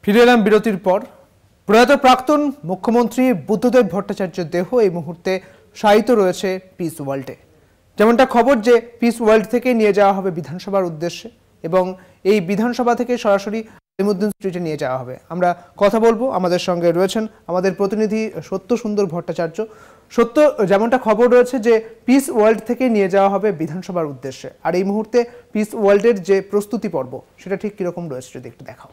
ফিরে এলাম বিরতির পর। প্রয়াত প্রাক্তন মুখ্যমন্ত্রী বুদ্ধদেব ভট্টাচার্যের দেহ এই মুহূর্তে শায়িত রয়েছে পিস ওয়ার্ল্ডে। যেমনটা খবর যে পিস ওয়ার্ল্ড থেকে নিয়ে যাওয়া হবে বিধানসভার উদ্দেশ্যে এবং এই বিধানসভা থেকে সরাসরি আলিমুদ্দিন স্ট্রিটে নিয়ে যাওয়া হবে। আমরা কথা বলবো, আমাদের সঙ্গে রয়েছেন আমাদের প্রতিনিধি সত্য সুন্দর ভট্টাচার্য। সত্য, যেমনটা খবর রয়েছে যে পিস ওয়ার্ল্ড থেকে নিয়ে যাওয়া হবে বিধানসভার উদ্দেশ্যে, আর এই মুহূর্তে পিস ওয়ার্ল্ডের যে প্রস্তুতি পর্ব সেটা ঠিক কিরকম রয়েছে যদি একটু দেখাও।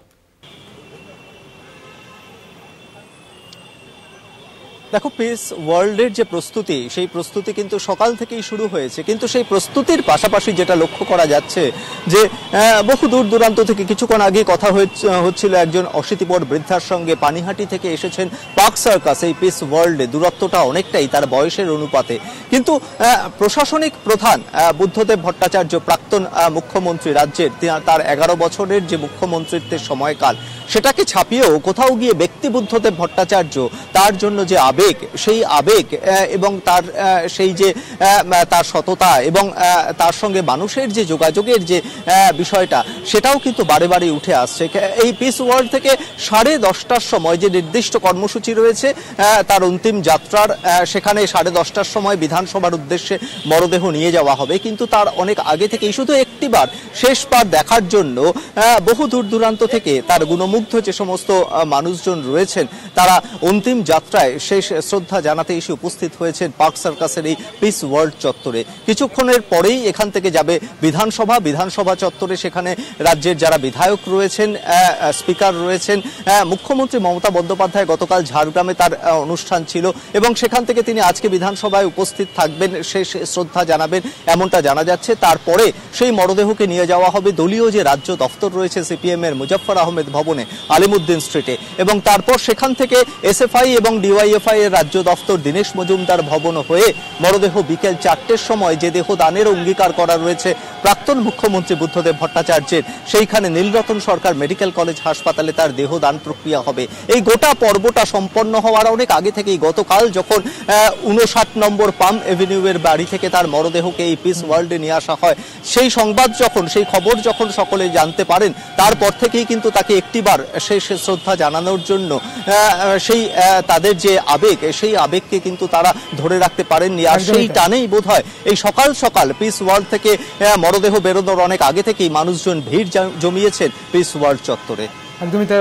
দেখো, পিস ওয়ার্ল্ডের যে প্রস্তুতি, সেই প্রস্তুতি কিন্তু সকাল থেকেই শুরু হয়েছে, কিন্তু সেই প্রস্তুতির পাশাপাশি যেটা লক্ষ্য করা যাচ্ছে যে বহু দূর দূরান্ত থেকে, কিছুক্ষণ আগে কথা হচ্ছিল একজন অশীতিপর বৃদ্ধার সঙ্গে, পানিহাটি থেকে এসেছেন পার্ক সার্কাস এই পিস ওয়ার্ল্ডে। দূরত্বটা অনেকটাই তার বয়সের অনুপাতে, কিন্তু প্রশাসনিক প্রধান বুদ্ধদেব ভট্টাচার্য, প্রাক্তন মুখ্যমন্ত্রী রাজ্যের, তার 11 বছরের যে মুখ্যমন্ত্রিত্বের সময়কাল, সেটাকে ছাপিয়েও কোথাও গিয়ে ব্যক্তি বুদ্ধদেব ভট্টাচার্য, তার জন্য যে আবেগ, সেই আবেগ এবং তার সেই যে তার সততা এবং তার সঙ্গে মানুষের যে যোগাযোগের যে বিষয়টা, সেটাও কিন্তু বারে বারে উঠে আসছে। এই পিস ওয়ার্ল্ড থেকে 10:30টার সময় যে নির্দিষ্ট কর্মসূচি রয়েছে তার অন্তিম যাত্রার, সেখানে 10:30টার সময় বিধানসভার উদ্দেশ্যে মরদেহ নিয়ে যাওয়া হবে, কিন্তু তার অনেক আগে থেকেই শুধু একটিবার, শেষবার দেখার জন্য বহু দূর দূরান্ত থেকে তার গুণমুগ্ধ যে সমস্ত মানুষজন রয়েছেন, তারা অন্তিম যাত্রায় শেষ শ্রদ্ধা জানাতে এসে উপস্থিত হয়েছেন পার্ক সার্কাসের এই পিস ওয়ার্ল্ড চত্বরে। কিছুক্ষণের পরেই এখান থেকে যাবে বিধানসভা চত্বরে। সেখানে রাজ্যের যারা বিধায়ক রয়েছেন, স্পিকার রয়েছেন, মুখ্যমন্ত্রী মমতা বন্দ্যোপাধ্যায় গতকাল ঝাড়গ্রামে তার অনুষ্ঠান ছিল এবং সেখান থেকে তিনি আজকে বিধানসভায় উপস্থিত থাকবেন, শেষ শ্রদ্ধা জানাবেন, এমনটা জানা যাচ্ছে। তারপরে সেই মরদেহকে নিয়ে যাওয়া হবে দলীয় যে রাজ্য দফতর রয়েছে সিপিএম এর, মুজফফর আহমেদ ভবনে, আলিমুদ্দিন স্ট্রিটে, এবং তারপর সেখান থেকে এসএফআই এবং ডিওয়াইএফআই এর রাজ্য দফতর দীনেশ মজুমদার ভবন হয়ে মরদেহ বিকেল 4টের সময়, যে দেহ দানের অঙ্গীকার করা রয়েছে প্রাক্তন মুখ্যমন্ত্রী বুদ্ধদেব ভট্টাচার্যের, সেইখানে নীলরতন সরকার মেডিকেল কলেজ হাসপাতালে তার দেহ দান প্রক্রিয়া হবে। এই গোটা পর্বটা সম্পন্ন হওয়ার অনেক আগে থেকেই, গতকাল যখন 59 নম্বর পাম এভিনিউ এর বাড়ি থেকে তার মরদেহকে এই পিস ওয়ার্ল্ডে নিয়ে আসা হয়, সেই সংবাদ যখন, সেই খবর যখন সকলে জানতে পারেন, তারপর থেকেই কিন্তু তাকে একটিবার শেষ শ্রদ্ধা জানানোর জন্য সেই তাদের যে আবেগ, সেই আবেগকে কিন্তু তারা ধরে রাখতে পারেননি। আর সেই টানেই বোধহয় এই সকাল সকাল পিস ওয়ার্ল্ড থেকে মরদেহ বেরোনোর অনেক আগে থেকেই মানুষজন ভিড় জমিয়েছেন পিস ওয়ার্ল্ড চত্বরে। একদমই তাই।